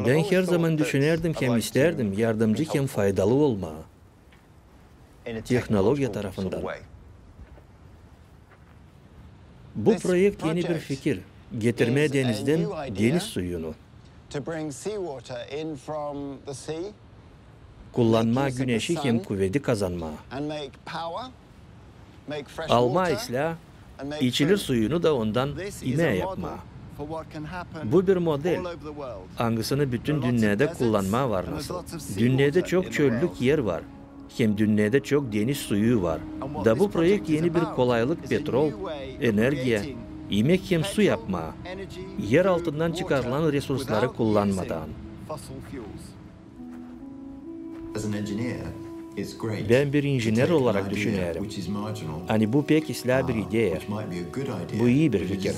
Ben her zaman düşünerdim hem isterdim yardımcı hem faydalı olma. Teknoloji tarafından. Bu projekt yeni bir fikir. Getirme denizden deniz suyunu. Kullanma güneşi hem kuvveti kazanma. Alma isla, içilir suyunu da ondan ime yapma. Bu bir model. Hangisini bütün dünyada kullanma var nasıl? Dünyada çok çöllük yer var. Hem dünyada çok deniz suyu var. Da bu projekt yeni bir kolaylık petrol, enerji, yemek hem su yapma. Yer altından çıkarılan resursları kullanmadan. Ben bir injiner olarak düşünüyorum. Hani bu pek isla bir idea. Bu iyi bir fikir.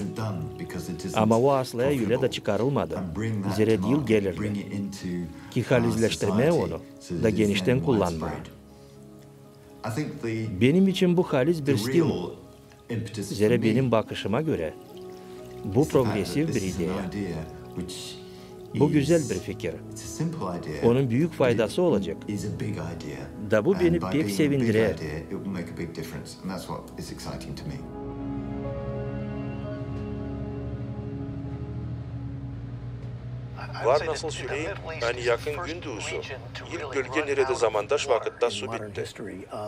Ama o asla yüle de çıkarılmadı. Zira değil gelirdi. Ki halizleştirme onu da genişten kullanma. Benim için bu haliz bir stimul. Zira benim bakışıma göre bu progresif bir idea. Bu güzel bir fikir. Onun büyük faydası olacak. Da bu beni pek sevindirir. Var nasıl söyleyeyim, hani yakın gündüzü. İlk bölge nerede zamandaş vakitte su bitti.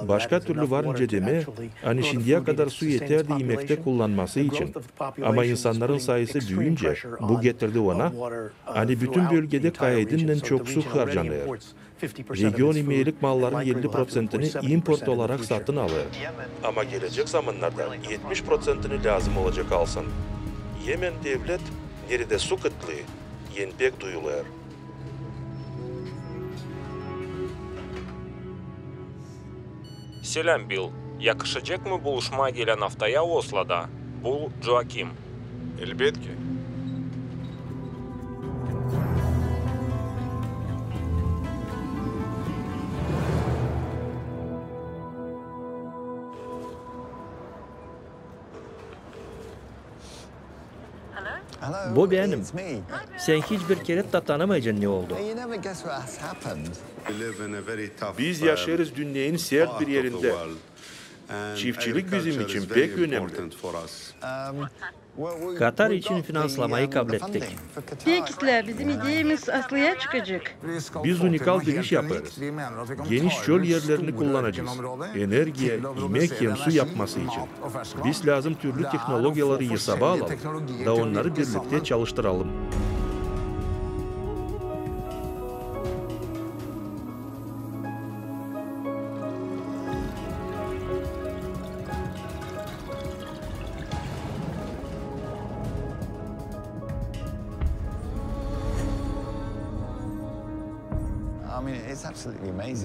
Başka türlü varınca deme, hani şimdiye kadar su yeterdi yemekte kullanması için. Ama insanların sayısı büyüyünce bu getirdi ona, hani bütün bölgede kayadinden çok su harcanıyor. Region imelik malların 50%'ını import olarak satın alıyor. Ama gelecek zamanlarda 70%'ını lazım olacak alsın. Yemen devlet nerede su kıtlığı pek duyuluyor. Selam Bill. Yakışacak mı buluşma gelen haftaya Oslo'da? Bu Joakim. Elbette. Bu benim. Sen hiçbir kere de tanımayacaksın ne oldu. Biz yaşarız dünyanın sert bir yerinde. Çiftçilik bizim için pek önemli. Katar için finanslamayı kabul ettik. Pekisler bizim ideyimiz aslıya çıkacak. Biz unikal bir iş yaparız. Geniş çöl yerlerini kullanacağız. Enerji, yemek hem su yapması için. Biz lazım türlü teknolojileri hesaba alalım da onları birlikte çalıştıralım.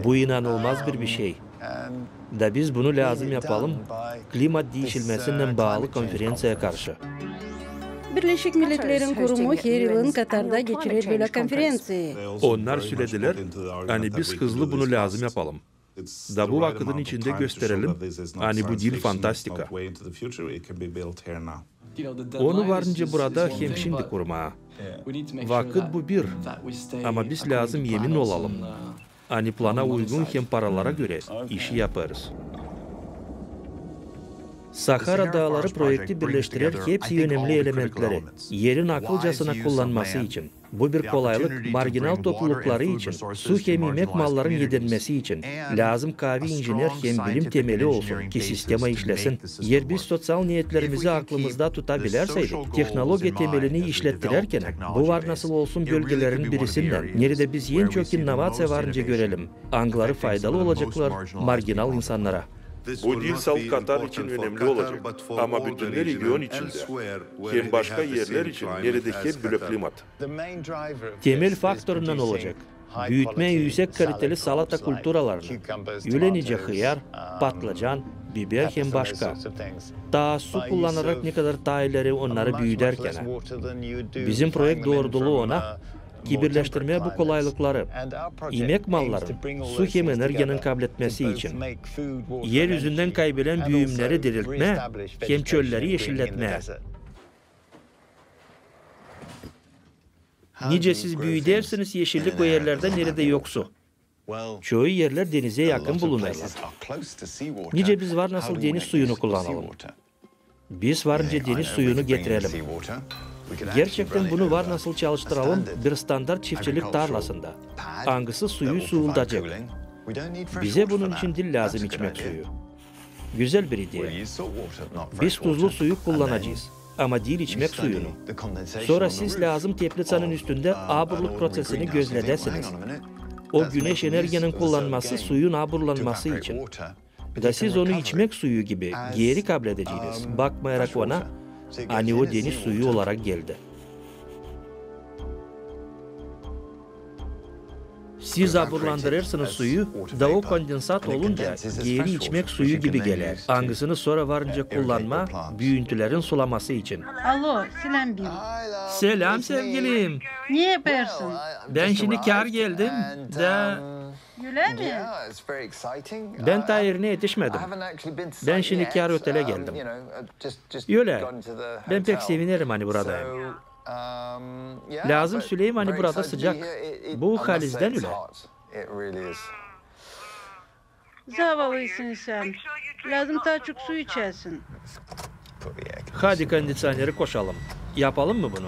Bu inanılmaz bir şey. Da biz bunu lazım yapalım, klimat değişilmesinden bağlı konferansaya karşı. Birleşik Milletler'in kurumu her yılın Katar'da geçirir böyle konferansı. Onlar söylediler, hani biz hızlı bunu lazım yapalım. Da bu vakitin içinde gösterelim, hani bu dil fantastika. Onu varınca burada hem şimdi kurma. Vakit bu bir, ama biz lazım yemin olalım. Hani plana uygun hem paralara göre işi yaparız. Sahara Dağları projekti birleştirir hepsi önemli elementleri. Yerin akılcasına kullanması için. Bu bir kolaylık marginal toplulukları için, su hem yemek malların yedirmesi için. Lazım kavi injiner hem bilim temeli olsun ki sistema işlesin. Yer biz sosyal niyetlerimizi aklımızda tutabilirseydik, teknoloji temelini işlettirerken, bu var nasıl olsun bölgelerin birisinden, nerede biz en çok inovasyon varınca görelim. Angları faydalı olacaklar marginal insanlara. Bu dil Katar için önemli olacak ama bütün region içinde, hem başka yerler için nerede hep böyle klimat. Temel faktöründen olacak. Büyütme yüksek kaliteli salata kulturalarını, yülenice hıyar, patlıcan, biber hem başka. Daha su kullanarak ne kadar daha ileri onları büyüderken. Bizim projekt doğruluğu ona, ki birleştirmeye bu kolaylıkları, yemek malların, su hem enerjinin kabul etmesi için, yeryüzünden kaybeden büyümleri diriltme, hem çölleri yeşilletme. Nice siz büyüdersiniz yeşillik o yerlerde nerede yoksu. Çoğu yerler denize yakın bulunurlar. Nice biz var nasıl deniz suyunu kullanalım. Biz varınca deniz suyunu getirelim. Gerçekten bunu var nasıl çalıştıralım bir standart çiftçilik tarlasında. Hangisi suyu suuldacak. Bize bunun için dil lazım içmek suyu. Güzel bir idea. Biz tuzlu suyu kullanacağız. Ama değil içmek suyunu. Sonra siz lazım teplisanın üstünde aburluk prosesini gözledesiniz. O güneş enerjinin kullanması suyun aburlanması için. Da siz onu içmek suyu gibi geri kabul edeceğiniz. Bakmayarak ona, hani o deniz suyu olarak geldi. Siz aburlandırırsınız suyu, da o kondensat olunca geri içmek suyu gibi gelir. Hangisini sonra varınca kullanma, büyüntülerin sulaması için. Alo, selam bir. Selam sevgilim. Niye yaparsın? Ben şimdi kar geldim da... Öyle mi? Ben ta yerine yetişmedim. Ben şimdi kar otele geldim. Öyle. Ben pek sevinirim hani burada. Lazım Süleyman hani burada sıcak. Bu Haliz'den öyle. Zavallısın sen. Lazım daha çok su içersin. Hadi kondisyoneri koşalım. Yapalım mı bunu?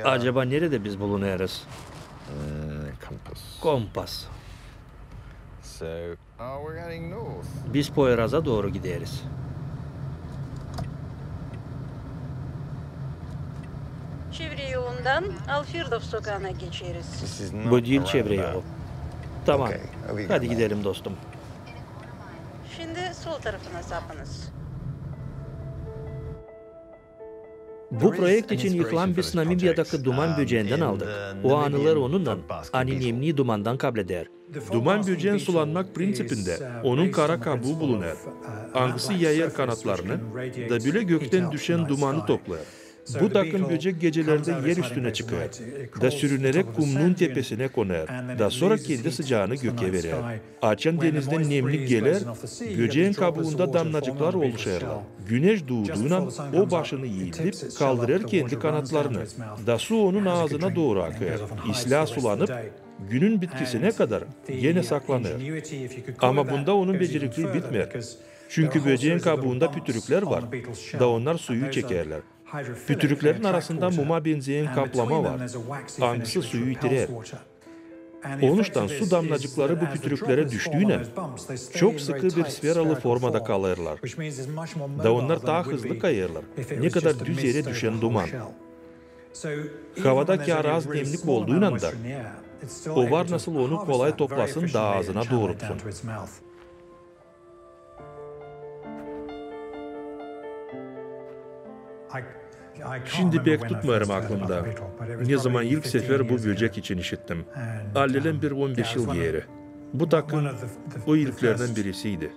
Acaba nerede biz bulunuyoruz? Kompas. Biz Poyraz'a doğru gideriz. Çevre yolundan Alfirdov sokağına geçeriz. Bu değil çevre yolu. Tamam. Hadi gidelim dostum. Şimdi sol tarafına sapınız. Bu projekt için yıkılan biz Namibya'daki duman böceğinden aldık. O anılar onunla nemli dumandan kableder. Duman böceğin sulanmak prinsipinde onun kara kabuğu bulunur. Hangisi yayar kanatlarını da böyle gökten düşen dumanı toplar. Bu takım böcek gecelerde yer üstüne çıkar. Da sürünerek kumluğun tepesine konar. Da sonra kendi sıcağını göke verir. Açan denizden nemlik gelir, böceğin kabuğunda damlacıklar oluşurlar. Güneş doğduğuna o başını eğilip kaldırır kendi kanatlarını. Da su onun ağzına doğru akar. İslah sulanıp günün bitkisine kadar yine saklanır. Ama bunda onun becerikliği bitmer. Çünkü böceğin kabuğunda pütürükler var. Da onlar suyu çekerler. Pütürüklerin arasında muma benzeyen kaplama var. Hangisi suyu itirer. Oluştan su damlacıkları bu pütürüklere düştüğüne çok sıkı bir sferalı formada kalırlar. Da onlar daha hızlı kayarlar. Ne kadar düz yere düşen duman. Havadaki az nemlik olduğundan da o var nasıl onu kolay toplasın da ağzına doğrultsun. Şimdi pek tutmuyorum aklımda. Ne zaman ilk sefer bu böcek için işittim. Allelen bir 15 yıl geri. Bu takım o ilklerden birisiydi.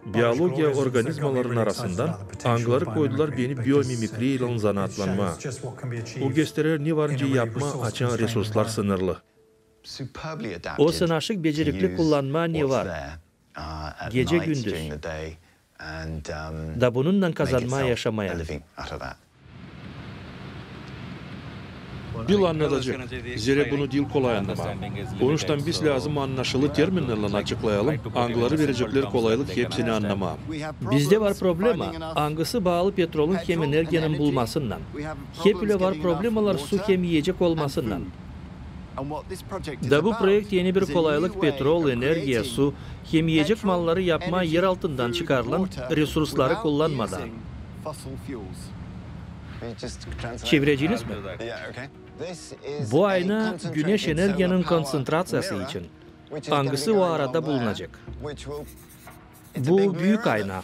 Biyologiya organizmaların arasından angları koydular beni biyomimikri ile zanaatlanma. O gösterir ne varınca yapma açan resurslar sınırlı. O sınaşık becerikli kullanma ne var? Gece gündüz. Da bununla kazanma yaşamaya. Dil anlatacak. Zira bunu dil kolay anlamam. Onuştan biz lazım anlaşılı terminlerle açıklayalım. Angları verecekler kolaylık hepsini anlamam. Bizde var problema. Hangisi bağlı petrolün hem enerjiyanın bulmasından. Hep öyle var problemalar su hem yiyecek olmasından. Da bu projekt yeni bir kolaylık petrol, enerji, su, hem yiyecek malları yapma yer altından çıkarılan resursları kullanmadan. Çevireceğiniz mi? Bu ayna güneş enerjinin konsantrasyası için. Hangisi o arada bulunacak? Bu büyük ayna.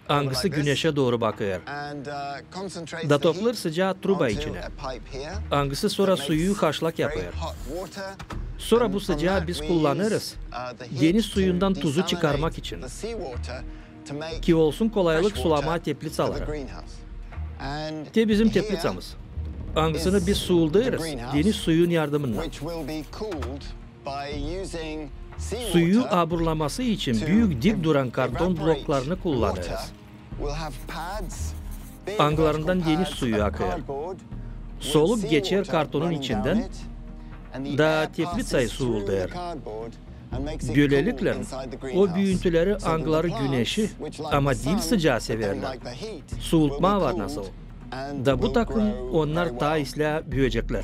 Hangisi güneşe doğru bakıyor. Da toplar sıcağı truba içine. Hangisi sonra suyu haşlak yapıyor. Sonra bu sıcağı biz kullanırız. Deniz suyundan tuzu çıkarmak için. Ki olsun kolaylık sulama teplisaları. Te bizim teplisamız. Hangisini biz suuldayırız, deniz suyun yardımıyla. Suyu aburlaması için büyük dik duran karton bloklarını kullanırız. Anglarından deniz suyu akıyor. Solup geçer kartonun içinden, da teplitsayı suulder. Böylelikle o büyüntüleri angları güneşi ama değil sıcağı severler. Soğutma var nasıl? Da bu takım onlar ta isla büyüyecekler.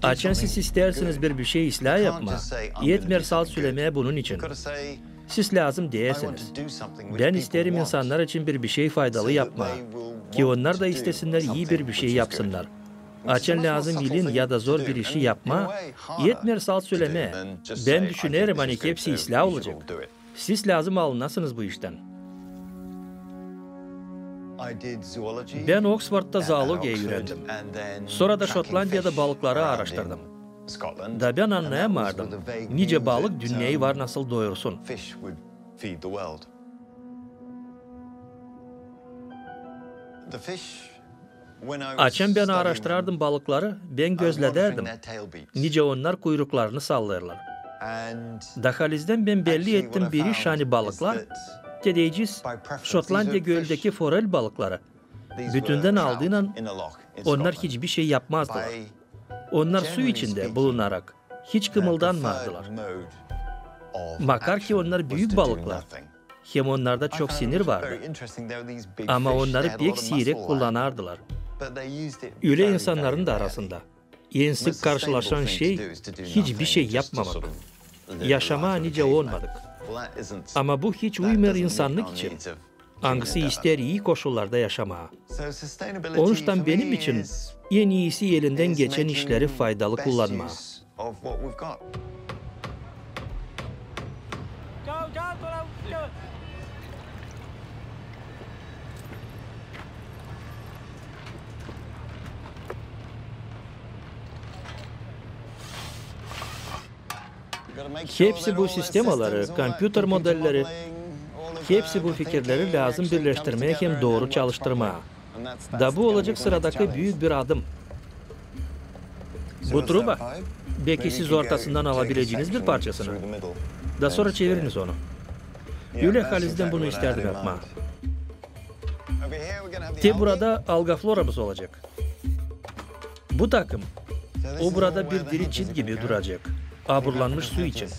Açan siz isterseniz bir şey islah yapma. Yetmer sal söylemeye bunun için. Siz lazım değilsiniz. Ben isterim insanlar için bir şey faydalı yapma. Ki onlar da istesinler iyi bir şey yapsınlar. Açan lazım bilin ya da zor bir işi yapma. Yetmer sal söyleme. Ben düşünerim hani hepsi islah olacak. Siz lazım alınasınız bu işten. Ben Oxford'da zoologiyi öğrendim. Sonra da Şotlandiya'da balıkları araştırdım. Da ben anlayamadım. Nice balık dünyayı var nasıl doyursun. Açan ben araştırardım balıkları, ben gözlederdim. Nice onlar kuyruklarını sallarlar. Dahalizden ben belli ettim bir iş hani balıklar, dedeyciz Şotlandiya göldeki forel balıkları. Bütünden aldığıyla onlar hiçbir şey yapmazdılar. Onlar su içinde bulunarak hiç kımıldanmadılar. Makar ki onlar büyük balıklar. Hem onlarda çok sinir vardı. Ama onları pek seyrek kullanardılar. Öyle insanların da arasında en sık karşılaşan şey hiçbir şey yapmamak. Yaşama nice olmadık. Ama bu hiç uymuyor insanlık için. Hangisi ister iyi koşullarda yaşamaya. Onuştan benim için en iyisi elinden geçen işleri faydalı kullanma. Hepsi bu sistemaları, kompüter modelleri, hepsi bu fikirleri lazım birleştirmeye hem doğru çalıştırmaya. Da bu olacak sıradaki büyük bir adım. Bu truba, belki siz ortasından alabileceğiniz bir parçasını. Da sonra çeviriniz onu. Öyle halizden bunu isterdim yapma. Burada algafloramız olacak. Bu takım, o burada bir diri çit gibi duracak. Aburlanmış su için.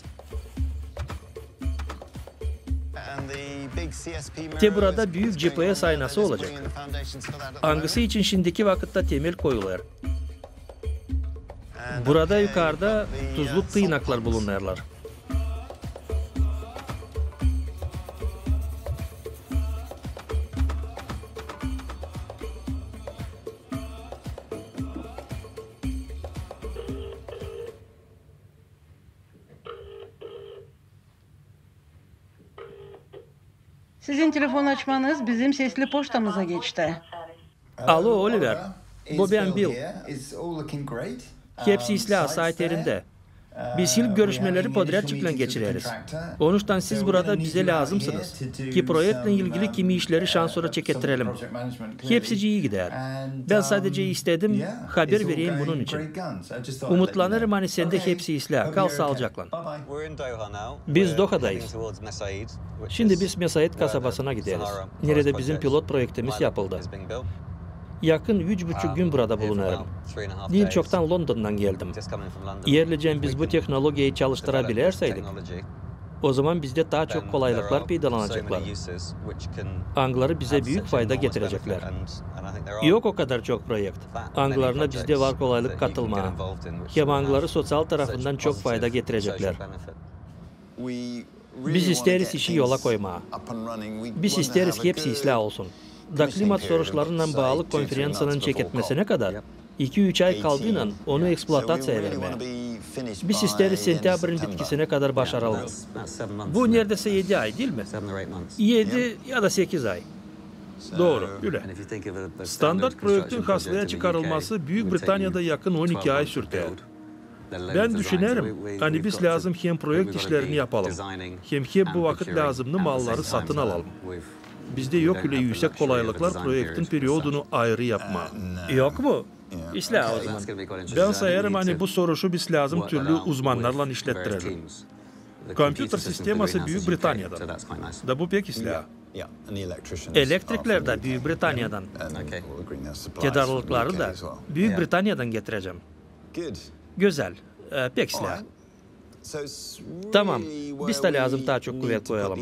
Burada büyük GPS aynası olacak. Hangisi için şimdiki vakitte temel koyulur. Burada yukarıda tuzlu tığınaklar bulunurlar. Sizin telefon açmanız bizim sesli poştamıza geçti. Alo Oliver, bu ben Bill. Hepsi islah sayetlerinde. Biz ilk görüşmeleri podratçıkla geçireriz. Onuştan siz burada bize lazımsınız. Ki projetle ilgili kimi işleri şansora çekettirelim. Hepsi iyi gider. Ben sadece istedim, haber vereyim bunun için. Umutlanırım hani sende hepsi islah. Kal sağlıcakla. Biz Doha'dayız. Şimdi biz Mesaid kasabasına gideriz. Nerede bizim pilot projektimiz yapıldı. Yakın 3,5 gün burada bulunuyorum. Değil çoktan London'dan geldim. Yerlicen biz bu teknolojiyi çalıştırabilirseydik, o zaman bizde daha çok kolaylıklar peydalanacaklar. Angları bize büyük fayda getirecekler. Yok o kadar çok projekt. Anglarına bizde var kolaylık katılmaya. Hem angları sosyal tarafından çok fayda getirecekler. Biz isteriz işi yola koymaya. Biz isteriz hepsi islah olsun. Da klimat soruşlarından bağlı konferansının çeketmesine kadar 2-3 ay kaldığıyla onu eksploatasyaya vermeye. Biz isteriz sentyabrın bitkisine kadar başaralım. Bu neredeyse 7 ay değil mi? 7 ya da 8 ay. Doğru, öyle. Standart projektin hasılaya çıkarılması Büyük Britanya'da yakın 12 ay sürdü. Ben düşünerim, hani biz lazım hem projekt işlerini yapalım, hem bu vakit lazımlı malları satın alalım. Bizde yok öyle yüksek kolaylıklar projektin periyodunu ayrı yapma. Yok mu? İslah o zaman. Ben sayarım hani bu soruşu biz lazım türlü uzmanlarla işlettirelim. Kompüter sisteması Büyük Britanya'da. Da bu pek islah. Elektrikler de Büyük Britanya'dan. Tedarikleri da Büyük Britanya'dan getireceğim. Güzel. Pekala. Tamam, biz de lazım daha çok kuvvet koyalım.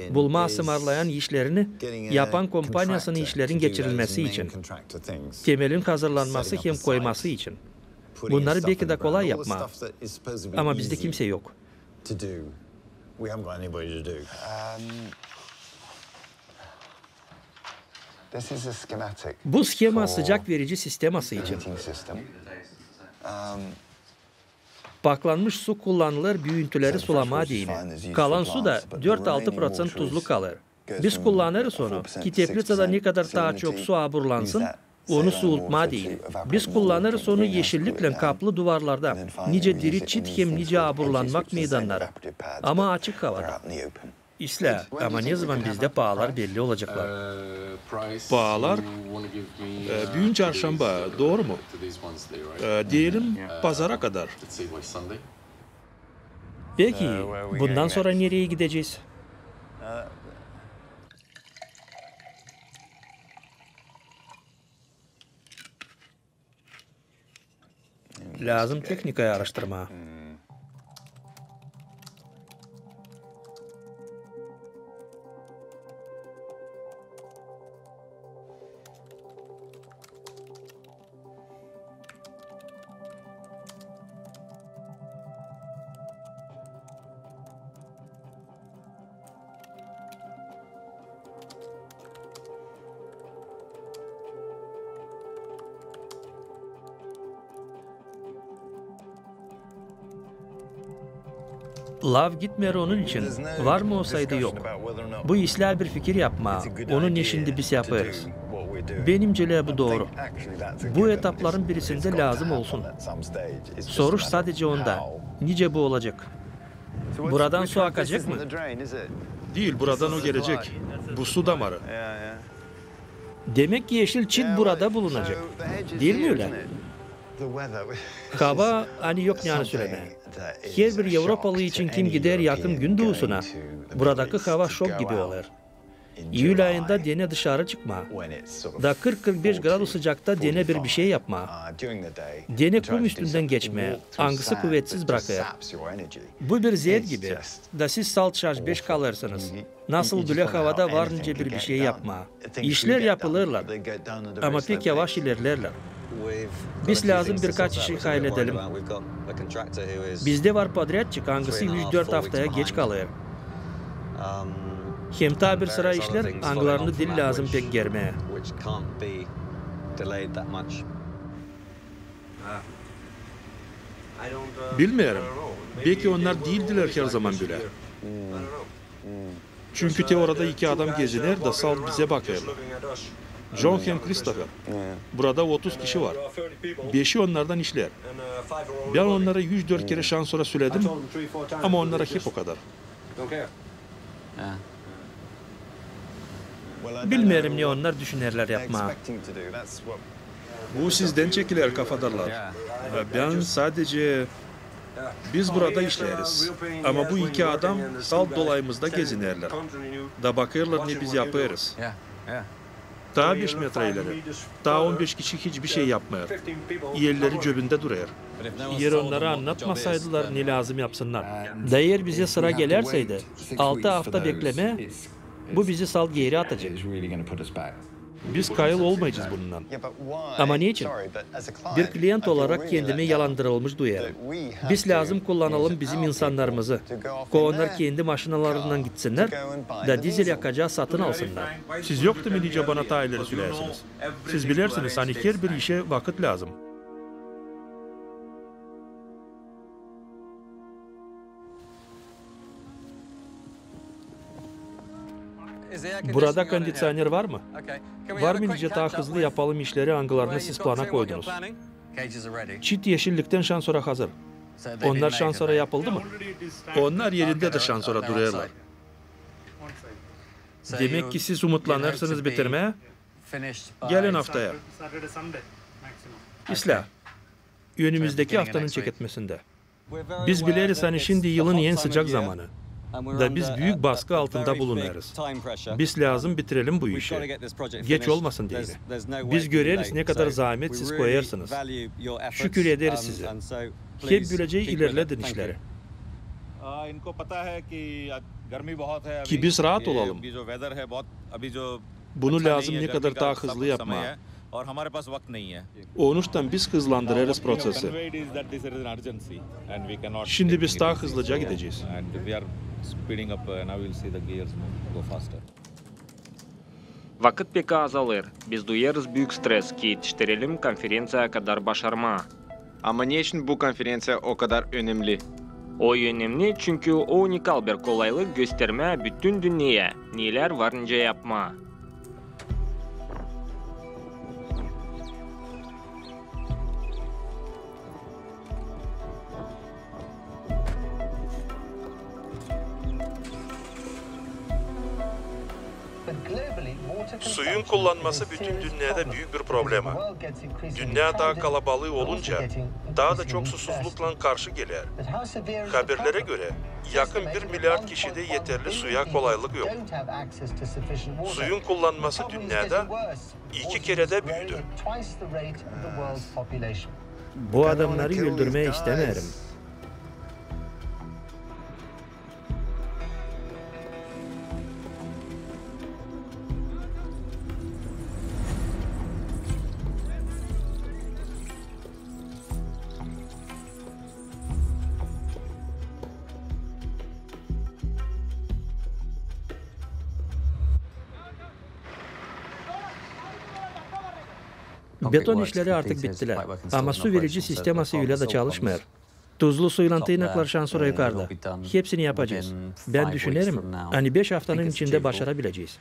Bulma ısmarlayan işlerini yapan kompanyasının işlerin geçirilmesi için. Temelin hazırlanması hem koyması için. Bunları belki de kolay yapma. Ama bizde kimse yok. Bu skema sıcak verici sisteması için. Paklanmış su kullanılır büyüntüleri sulama değil. Kalan su da 4-6% tuzlu kalır. Biz kullanırız onu ki Teplica'da ne kadar daha çok su aburlansın, onu soğutma değil. Biz kullanırız onu yeşillikle kaplı duvarlarda. Nice diri çit hem nice aburlanmak meydanları. Ama açık havada. İsla ama ne zaman bizde pahalar belli olacaklar. Pahalar Büyün Çarşamba, doğru mu? Diyelim pazara kadar. Peki bundan sonra nereye gideceğiz? Lazım teknikayı araştırma. Lav gitmer onun için. Var mı olsaydı yok. Bu işler bir fikir yapma. Onun işini biz yaparız. Benimce bu doğru. Bu etapların birisinde lazım olsun. Soruş sadece onda. Nice bu olacak. Buradan su akacak mı? Değil, buradan o gelecek. Bu su damarı. Demek ki yeşil çit burada bulunacak. Değil mi öyle? Hava hani yok yani söyleme. Her bir Avrupalı için kim gider yakın gün doğusuna, buradaki hava şok gibi olur. Eylül ayında dene dışarı çıkma. Da 40-45 grad sıcakta dene bir şey yapma. Dene kum üstünden geçme, angısı kuvvetsiz bırakır. Bu bir zehir gibi. Da siz salt şarj 5 kalırsınız. Nasıl böyle havada varınca bir şey yapma. İşler yapılırlar. Ama pek yavaş ilerlerler. Biz lazım birkaç işi halledelim. Bizde var padratçık, hangisi 3-4 haftaya geç kalır. Hem tabir sıra işler, anglarını dil lazım pek germeye. Bilmiyorum. Belki onlar değildiler her zaman böyle. Çünkü orada iki adam geziner de salt bize bakıyorlar. John hem Christopher. Burada 30 kişi var. 5'i onlardan işler. Ben onlara 104 kere şans sonra söyledim ama onlara hep o kadar. Bilmiyorum ne onlar düşünürler yapma. Bu sizden çekiler kafadarlar. Ben sadece... Biz burada işleriz. Ama bu iki adam salt dolayımızda gezinerler. Da bakırlar ne biz yaparız. Daha 5 metre ileri. Daha 15 kişi hiçbir şey yapmıyor. Yerleri cebinde duruyor. Yer onlara anlatmasaydılar ne lazım yapsınlar. Da yer bize sıra gelerseydi 6 hafta bekleme, bu bizi salt geri atacak. Biz kayıl olmayacağız bundan. Ama niçin? Bir klient olarak kendimi yalandırılmış duyarım. Biz lazım kullanalım bizim insanlarımızı. Onlar kendi maşinalarından gitsinler da dizel yakacağı satın alsınlar. Siz yoktu mu nice bana tayları söylersiniz? Siz bilirsiniz hani her bir işe vakit lazım. Burada kondisyoner var mı? Var mı nice daha hızlı yapalım işleri angılarını siz plana koydunuz? Çit yeşillikten şansora hazır. Onlar şansora yapıldı mı? Onlar yerinde de şansora duruyorlar. Demek ki siz umutlanırsınız bitirmeye. Gelin haftaya. İsla. Önümüzdeki haftanın çeketmesinde. Biz biliriz hani şimdi yılın en sıcak zamanı. Da biz büyük baskı altında bulunuyoruz. Biz lazım bitirelim bu işi. Geç olmasın diye. Biz göreriz ne kadar zahmet siz koyarsınız. Şükür ederiz size. Hep bileceği ilerledin işleri. Ki biz rahat olalım. Bunu lazım ne kadar daha hızlı yapma. Onuştan biz hızlandırırız prosesi. Şimdi biz daha hızlıca gideceğiz. Vakit pek azalır. Biz duyarız büyük stres ki yetiştirelim konferensiyaya kadar başarma. Ama niçin bu konferansiya o kadar önemli? O önemli çünkü o unikal bir kolaylık gösterme bütün dünyaya neler varınca yapma. Suyun kullanması bütün dünyada büyük bir problem. Dünya daha kalabalığı olunca daha da çok susuzlukla karşı gelir. Haberlere göre yakın 1 milyar kişide yeterli suya kolaylık yok. Suyun kullanması dünyada 2 kerede büyüdü. Bu adamları güldürmeyi istemiyorum. Beton işleri artık bittiler. Ama su verici sistemasıyla da çalışmıyor. Tuzlu suyla tırnaklar şansora yukarıda. Hepsini yapacağız. Ben düşünerim, hani 5 haftanın içinde başarabileceğiz.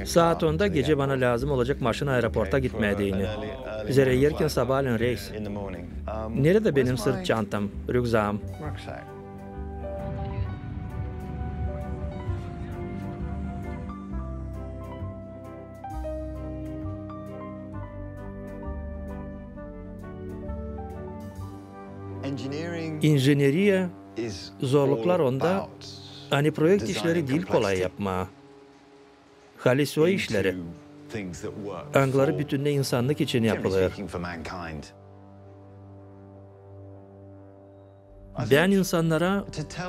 Saat 10'da gece bana lazım olacak maşın aeroporta gitmediğini. Zere yerken sabahleyin reis. Nerede benim sırt çantam, rükzağım? İnjineriye, zorluklar onda, hani projekt işleri değil kolay yapma. Halis o işleri, angları bütünle insanlık için yapılır. Ben insanlara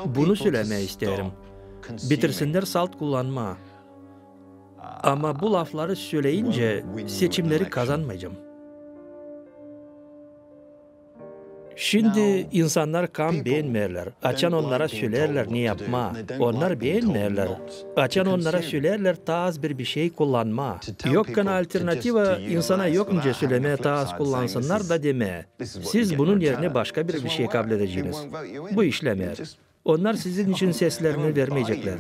bunu söylemeyi isterim. Bitirsinler salt kullanma. Ama bu lafları söyleyince seçimleri kazanmayacağım. Şimdi insanlar kan beğenmerler. Açan onlara söylerler ne yapma. Onlar beğenmerler. Açan onlara söylerler daha az bir şey kullanma. Yokken alternativa insana yokunca söylemeye daha az kullansınlar da deme. Siz bunun yerine başka bir şey kabul edeceğiniz. Bu işlemer. Onlar sizin için seslerini vermeyecekler.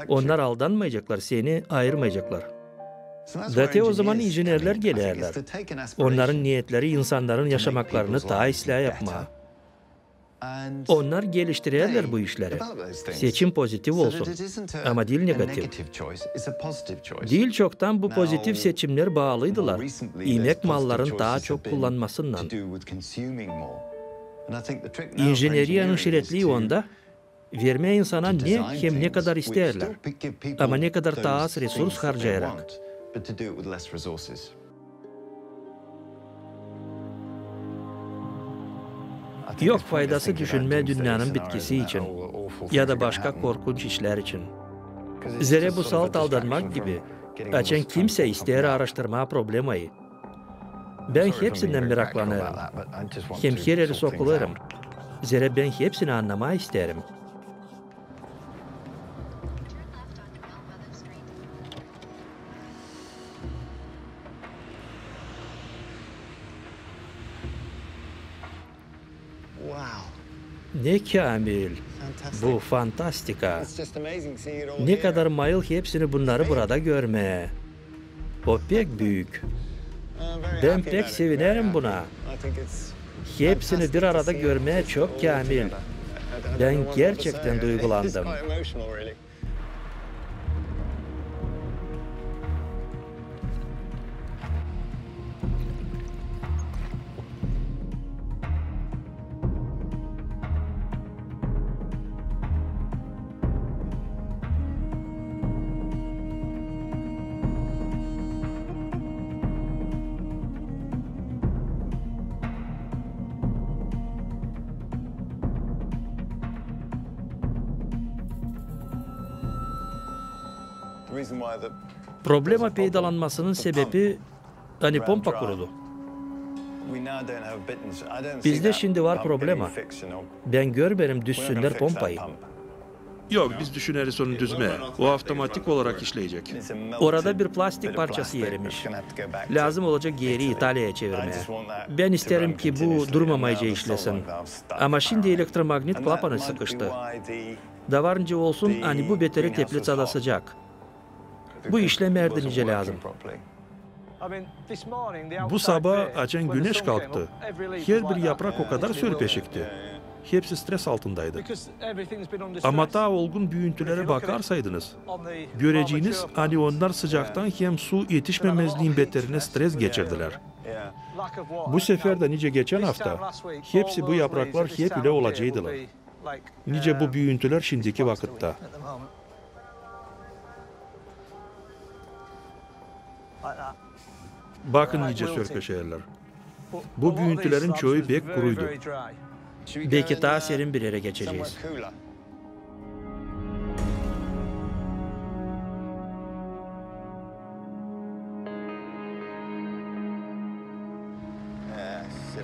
Onlar aldanmayacaklar, seni ayırmayacaklar. Zaten o zaman injinerler gelirler. Onların niyetleri insanların yaşamaklarını daha ıslah yapma. Onlar geliştirirler bu işleri. Seçim pozitif olsun. Ama değil negatif. Değil çoktan bu pozitif seçimler bağlıydılar. İnek malların daha çok kullanmasından. İnjineriyanın şiretliği onda, verme insana ne hem ne kadar isterler. Ama ne kadar daha az resurs harcayarak. Yok faydası düşünme dünyanın bitkisi için ya da başka korkunç işler için. Zere bu salt aldanmak gibi açan kimse ister araştırma problemayı. Ben hepsinden meraklanırım. Hem her yere sokularım. Zere ben hepsini anlamayı isterim. Ne kamil. Bu fantastika. Ne kadar mayıl hepsini bunları burada görmeye. O pek büyük. Ben pek sevinirim buna. Hepsini bir arada görmeye çok kamil. Ben gerçekten duygulandım. Problema peydalanmasının sebebi hani pompa kurudu. Bizde şimdi var problema. Ben görmedim düşsünler pompayı. Yok, biz düşüneriz onu düzme. O otomatik olarak işleyecek. Orada bir plastik parçası erimiş. Lazım olacak geri İtalya'ya çevirmeye. Ben isterim ki bu durmamayca işlesin. Ama şimdi elektromagnet klapanı sıkıştı. Davarınca olsun hani bu beteri teplitsada sıcak. Bu işlem erdinice lazım. Bu sabah açan güneş kalktı. Her bir yaprak o kadar sörpeşikti. Hepsi stres altındaydı. Ama daha olgun büyüntülere bakarsaydınız, göreceğiniz hani onlar sıcaktan hem su yetişmemezliğin beterine stres geçirdiler. Bu sefer de nice geçen hafta, hepsi bu yapraklar hep ile olacaktılar. Nice bu büyüntüler şimdiki vakitte. Bakın nice sörpeşehirler. Bu büyüntülerin çoğu bek kuruydu. Belki daha serin bir yere geçeceğiz.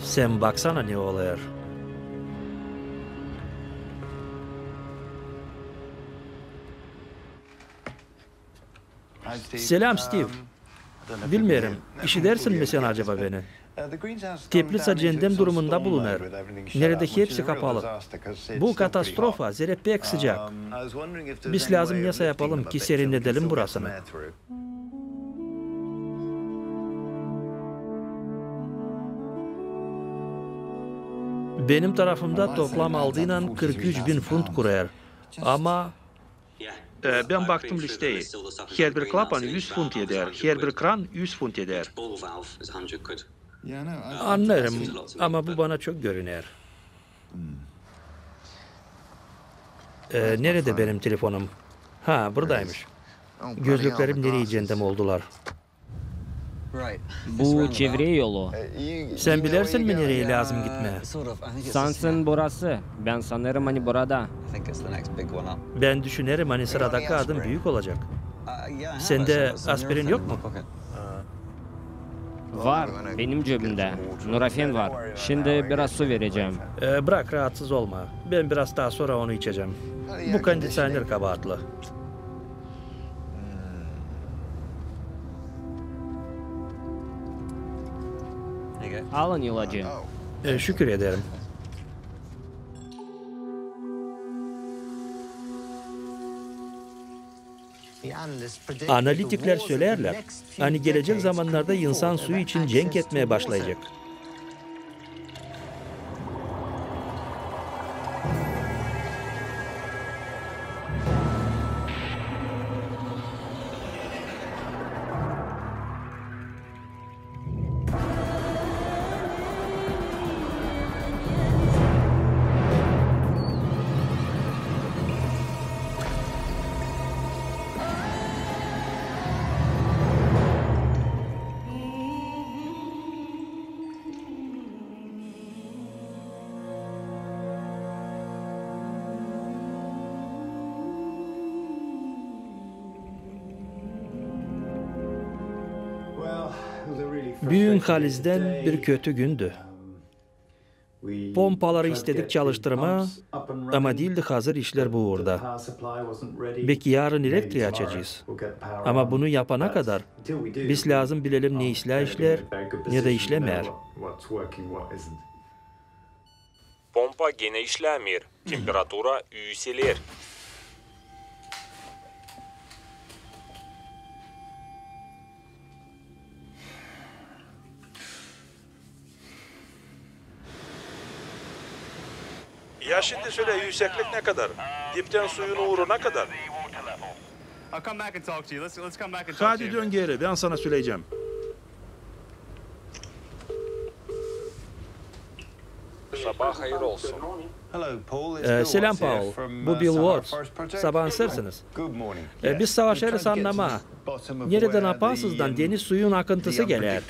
Sen baksana ne oluyor. Selam Steve. Bilmiyorum, işi mi sen acaba beni? Teplitsa cendem durumunda bulunur. Nerede hepsi kapalı. Bu katastrofa, zere pek sıcak. Biz lazım neyse yapalım ki serinledelim burasını. Benim tarafımda toplam aldığıyla 43.000 funt kuruyor. Ama ben baktım listeye. Her bir klapan 100 funt eder, her bir kran 100 funt eder. Anlarım ama bu bana çok görünüyor. Nerede benim telefonum? Ha, buradaymış. Gözlüklerim nereye cendem oldular? Bu çevre yolu. Sen bilirsin mi nereye lazım gitmeye? Sansın burası. Ben sanırım hani burada. Ben düşünerim hani sıradaki adım büyük olacak. Sende aspirin yok mu? Var. Benim cebimde. Nurafen var. Şimdi biraz su vereceğim. Bırak, rahatsız olma. Ben biraz daha sonra onu içeceğim. Bu kondisyoner kabahatli. Alın ilacı. Şükür ederim. Analitikler söylerler, hani gelecek zamanlarda insan suyu için cenk etmeye başlayacak. Büyük Haliz'den bir kötü gündü. Pompaları istedik çalıştırma ama değildi hazır işler bu uğurda. Belki yarın elektriği açacağız. Ama bunu yapana kadar biz lazım bilelim ne işler ne de işlemeyer. Pompa gene işlemiyor. Temperatura yükselir. Ya şimdi söyle, yükseklik ne kadar? Dipten suyun uğruna kadar? Hadi dön geri, ben sana söyleyeceğim. Sabah hayır olsun. Selam Paul, bu Bill Watts. Sabah sersiniz. Biz savaşırız anlama. Nereden apansızdan deniz suyun akıntısı gelir.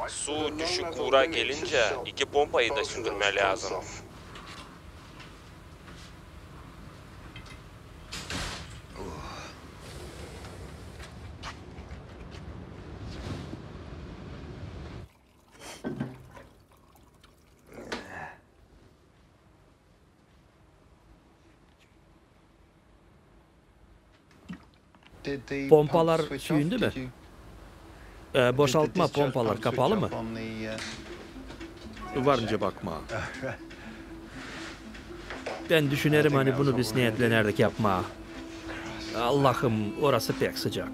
Su düşük uğra gelince iki pompayı da sündürme lazım. Pompalar suyundu mu? Boşaltma pompalar kapalı mı? Varınca bakma. Ben düşünerim hani bunu biz niyetlenerdik yapma. Allah'ım, orası pek sıcak.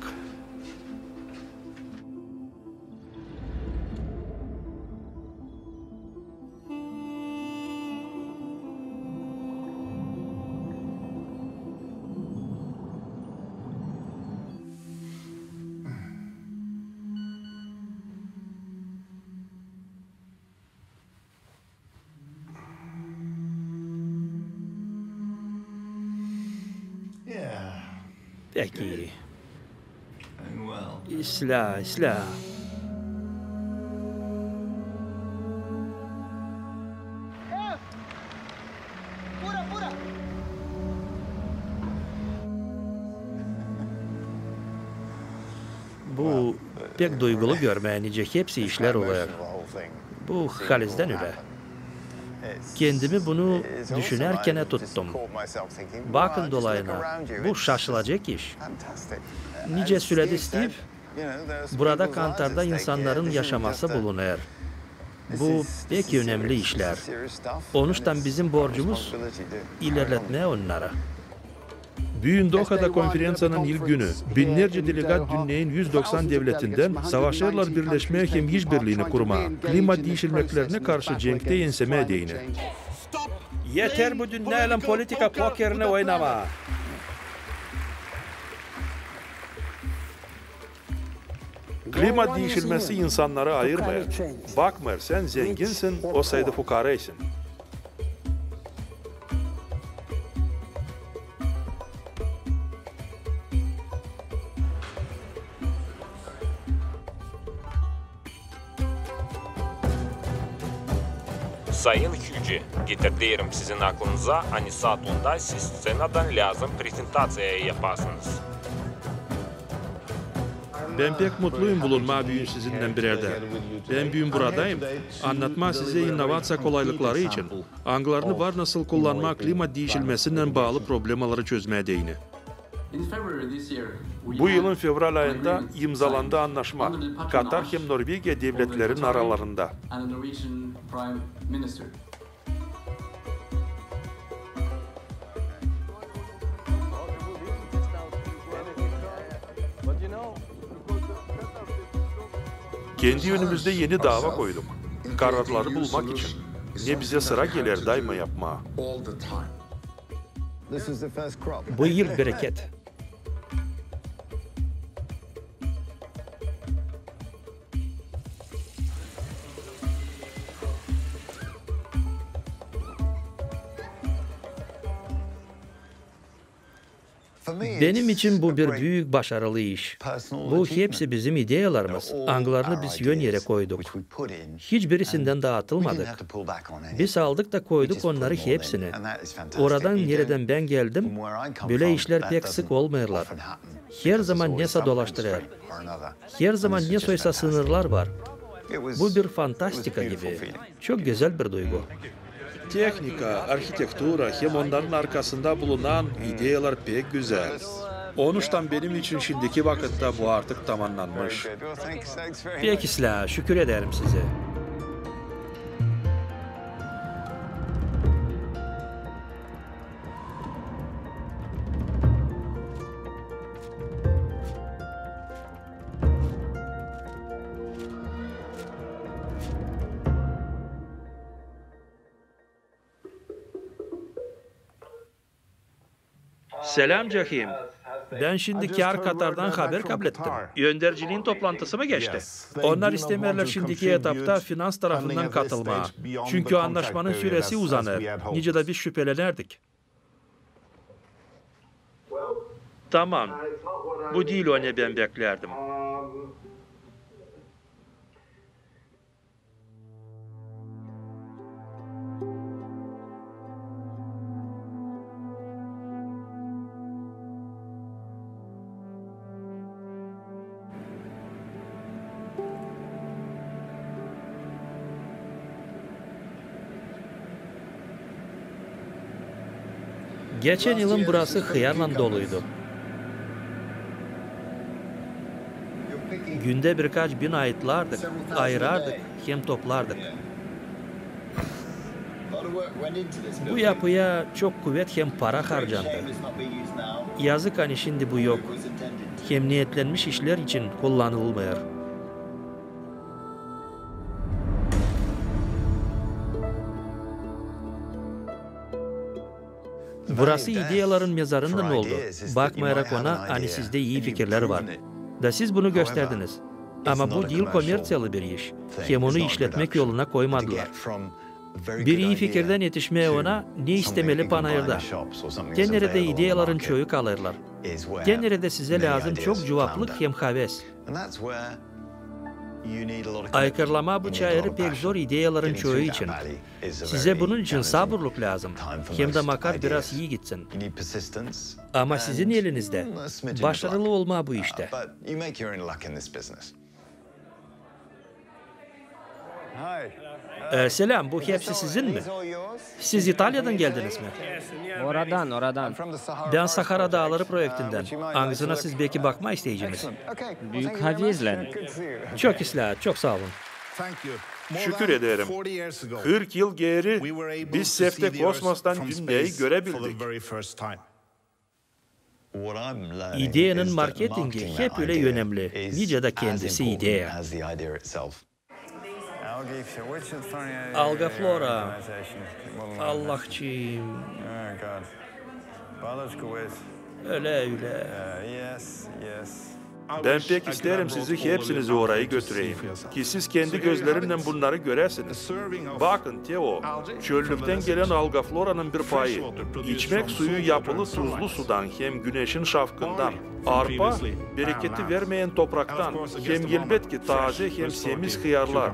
Peki. İsla. Bu pek duygulu görmeyince hepsi işler oluyor. Bu halizden öyle. Kendimi bunu düşünerken tuttum. Bakın dolayına, bu şaşılacak iş. Nice söyledi Steve, burada Kantar'da insanların yaşaması bulunuyor. Bu pek önemli işler. Onuştan bizim borcumuz ilerletmeye onlara. Büyün Doha'da konferansiyanın ilk günü binlerce delegat dünyanın 190 devletinden savaşırlar birleşmeye hem işbirliğini kurma, klima değişilmeklerine karşı cenkte enseme değini. Yeter bu dünyanın politika pokerini oynama. Klima değişilmesi insanları ayırmayır. Bakma, sen zenginsin, o sayıda fukarayısın. Sayın Hücü, getirdiğim sizin aklınıza hani saatunda siz scenadan lazım prezentasyaya yapasınız. Ben pek mutluyum bulunma büyün sizinle bir yerde. Ben büyün buradayım. Anlatma size inovasyon kolaylıkları için. Anglarını var nasıl kullanma klima değişilmesinden bağlı problemaları çözmeye değini. Bu yılın fevral ayında imzalandı anlaşma. Katar hem Norvegiya devletlerin aralarında. Kendi yönümüzde yeni dava koyduk. Kararları bulmak için. Ne bize sıra gelir daima yapma. Bu yıl bereket. Benim için bu bir büyük başarılı iş. Bu hepsi bizim ideyalarımız. Anglarını biz yön yere koyduk. Hiçbirisinden dağıtılmadık. Biz aldık da koyduk onları hepsini. Oradan nereden ben geldim, böyle işler pek sık olmuyorlar. Her zaman neyse dolaştırır. Her zaman ne soysa sınırlar var. Bu bir fantastika gibi. Çok güzel bir duygu. Teknika, arkitektura hem onların arkasında bulunan ideyalar pek güzel. Onuştan benim için şimdiki vakitte bu artık tamamlanmış. Peki Sla, şükür ederim size. Selam Cahim. Ben şimdi Kar Katar'dan haber kabul ettim. Yöndericiliğin toplantısı mı geçti? Onlar istemerler şimdiki etapta finans tarafından katılma. Çünkü anlaşmanın süresi uzanır. Nice de biz şüphelenerdik. Tamam. Bu değil o ne ben beklerdim. Geçen yılın burası hıyarla doluydu. Günde birkaç bin ayıtlardık, ayırardık, hem toplardık. Bu yapıya çok kuvvet hem para harcandı. Yazık hani şimdi bu yok. Hem niyetlenmiş işler için kullanılmıyor. Burası ideyaların mezarından oldu. Bakmayarak ona hani sizde iyi fikirler var. Da siz bunu gösterdiniz. Ama bu değil komersiyalı bir iş. Hem onu işletmek yoluna koymadılar. Bir iyi fikirden yetişmeye ona ne istemeli panayırda. Genelde ideyaların çoğu kalırlar. Genelde size lazım çok cevaplık hem haves. Aykırlama bu çayırı pek zor ideyaların çoğu için. Size bunun için sabırlık lazım. Hem de makar biraz iyi gitsin. Ama sizin elinizde. Başarılı olma bu işte. Selam, bu hepsi sizin mi? Siz İtalya'dan geldiniz mi? Oradan. Ben Sahara Dağları projektinden. Ağzına siz belki bakma isteyeceğiniz. Büyük havizler. Çok ıslah, çok sağ olun. Şükür ederim. 40 yıl geri biz Sefte Kosmos'tan dünyayı görebildik. İdeyanın marketingi hep öyle önemli. Nice de kendisi ideya. Alga Flora. Allah'cığım. Öyle. Ben pek isterim sizi hepsinizi oraya götüreyim. Ki siz kendi gözlerinle bunları göresiniz. Bakın Theo, çöllükten gelen Alga Flora'nın bir payı. İçmek suyu yapılı tuzlu sudan hem güneşin şafkından. Arpa, bereketi vermeyen topraktan. Hem elbet ki taze hem semiz hıyarlar.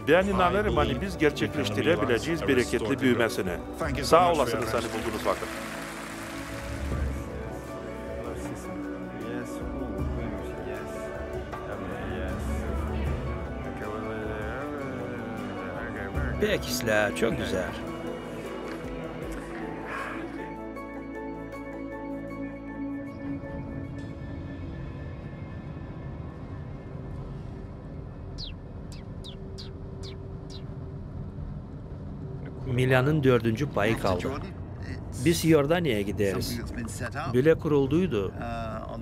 Ben inanırım hani biz gerçekleştirebileceğiz bereketli büyümesini. Sağ olasınız hani bulduğunuz vakit. Peki ıslah, çok güzel. Milan'ın 4. payı kaldı. Biz Yordanya'ya gideriz. Bile kurulduydu.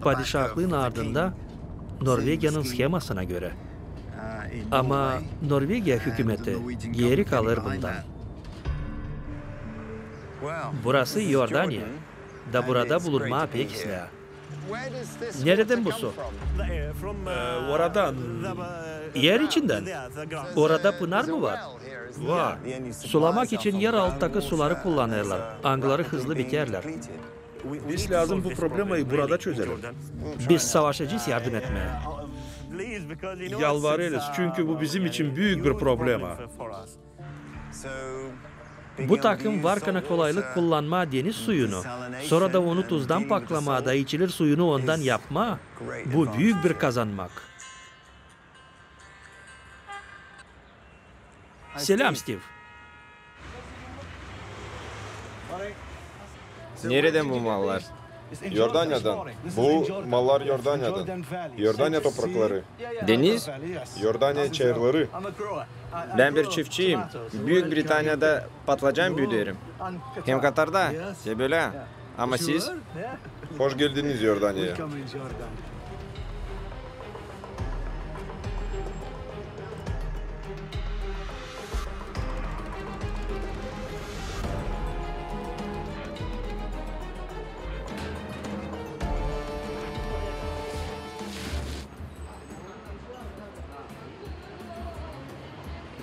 Padişahlığın ardında Norveç'in schemasına göre. Ama Norveç hükümeti geri kalır bundan. Burası Yordanya. Da burada bulunma pek ıslah. Nereden bu su? Oradan. Yer içinden. Orada pınar mı var? Var. Sulamak için yer alttaki suları kullanırlar. Angları hızlı biterler. Biz lazım bu problemi burada çözelim. Biz savaşacağız yardım etmeye. Yalvarırız çünkü bu bizim için büyük bir problem. Bu takım Varkan'a kolaylık kullanma deniz suyunu, sonra da onu tuzdan paklama da içilir suyunu ondan yapma, bu büyük bir kazanmak. Selam Steve. Nereden bu mallar? Yordanya'dan. Bu mallar Yordanya'dan. Yordanya toprakları. Deniz? Yordanya çayırları. Ben bir çiftçiyim. Büyük Britanya'da patlıcan büyütüyorum. Hem Katar'da, hem böyle. Ama siz? Hoş geldiniz Yordanya'ya.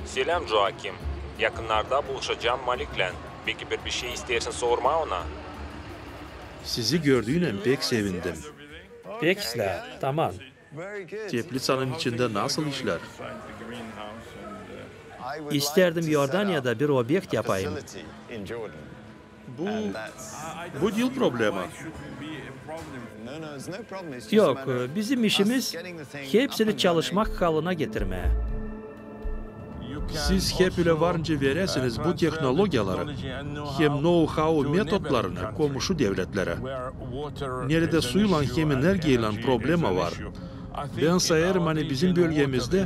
Selam Joakim. Yakınlarda buluşacağım Malik'le. Belki bir şey istersen sorma ona. Sizi gördüğüne pek sevindim. Peki ıslah, tamam. Teplitsa'nın içinde nasıl işler? İsterdim Yordanya'da bir objekt yapayım. Bu değil problemi. Yok, bizim işimiz hepsini çalışmak haline getirmeye. Siz hep öyle varınca veresiniz bu teknolojiyaları, hem know-how metotlarını komşu devletlere. Nerede suyla hem enerjiyle problemi var. Ben sayarım hani bizim bölgemizde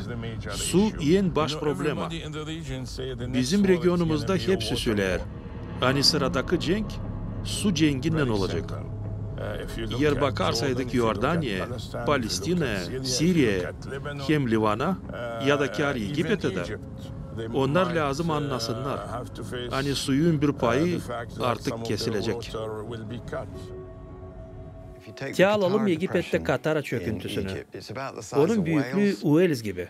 su en baş problema. Bizim regionumuzda hepsi söyler. Hani sıradaki cenk su cenginden olacak. Eğer bakarsaydık Yordanya, Palestina, Suriye, hem Livan'a ya da kâr Egipet'e de onlar lazım anlasınlar. Hani suyun bir payı artık kesilecek. Alalım Egipet'te Katara çöküntüsünü. Onun büyüklüğü Wales gibi.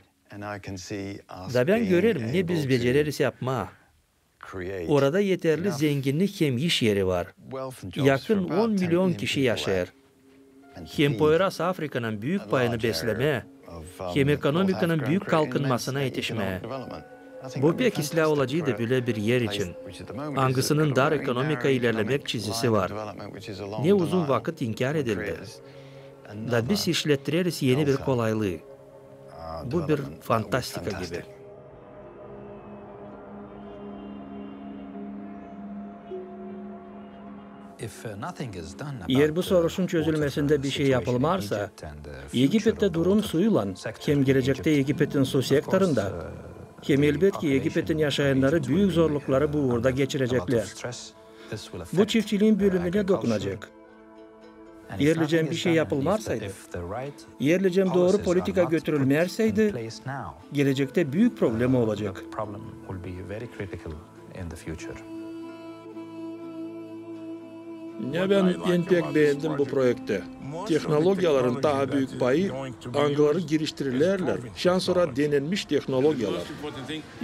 Da ben görerim ne biz beceririz yapma. Orada yeterli zenginlik hem iş yeri var. Yakın 10 milyon kişi yaşar. Hem Poyraz Afrika'nın büyük payını besleme, hem ekonomikanın büyük kalkınmasına yetişme. Bu pek islah olacağı da böyle bir yer için. Hangısının dar ekonomika ilerlemek çizgisi var. Ne uzun vakit inkar edildi. Da biz işlettiririz yeni bir kolaylığı. Bu bir fantastika gibi. Eğer bu soruşun çözülmesinde bir şey yapılmazsa, Egipet'te durum suyla, hem gelecekte Egipet'in su sektorunda, hem elbette Egipet'in yaşayanları büyük zorlukları bu uğurda geçirecekler. Bu çiftçiliğin bölümüne dokunacak. Yerlicem bir şey yapılmazsaydı, yerlicem doğru politika götürülmeyerseydi, gelecekte büyük problem olacak. Ne ben pek beğendim bu projekte. Teknolojiyaların daha büyük payı Angları giriştirirlerler. Şan sonra denenmiş teknolojiyalar.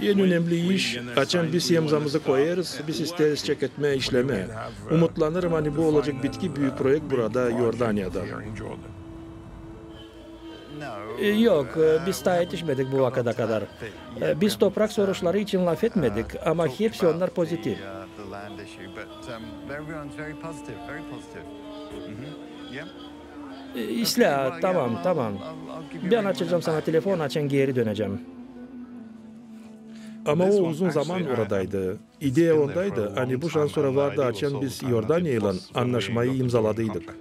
En önemli iş, açan biz yemzamızı koyarız, biz isteriz çeketme, işleme. Umutlanırım hani bu olacak bitki büyük projekt burada, Yordanya'da. Yok, biz daha yetişmedik bu vakada kadar. Biz toprak soruşları için laf etmedik ama hepsi onlar pozitif. İslah, tamam. Ben açacağım sana telefon, açan geri döneceğim. Ama o uzun zaman oradaydı. İdeya ondaydı. Hani bu şan sonra vardı açan biz Yordanya ile anlaşmayı imzaladıydık.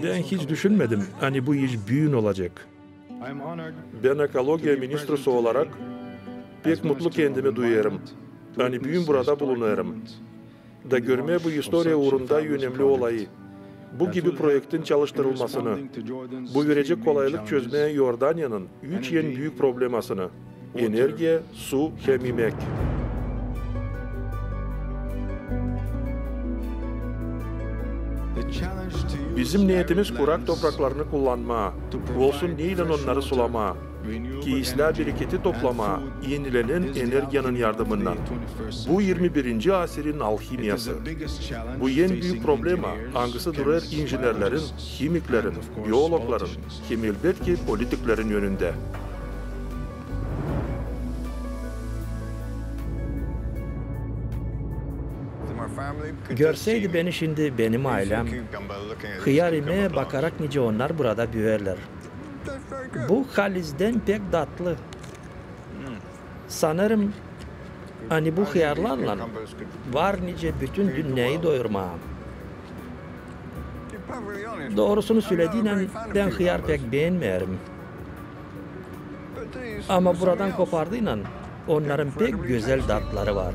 Ben hiç düşünmedim hani bu iş büyün olacak. Ben ekoloji ministrisi olarak pek mutlu kendimi duyarım. Hani büyün burada bulunuyorum. Da görme bu historia uğrunda önemli olayı. Bu gibi projektin çalıştırılmasını, bu verecek kolaylık çözmeye Yordanya'nın 3 en büyük problemasını, enerji, su hem yemek. Bizim niyetimiz kurak topraklarını kullanma, olsun neyle onları sulama, ki islah bereketi toplama, yenilenen enerjiyanın yardımından. Bu 21. asırın alhimiyası. Bu en büyük problema, hangisi durar injinerlerin, kimiklerin, biyologların, hem elbette politiklerin yönünde. Görseydi beni şimdi benim ailem, hıyarime bakarak nice onlar burada büyürler. Bu halizden pek tatlı. Sanırım hani bu hıyarlarla var nice bütün dünyayı doyurmam. Doğrusunu söylediğiyle ben hıyar pek beğenmiyorum. Ama buradan kopardığıyla onların pek güzel tatları var.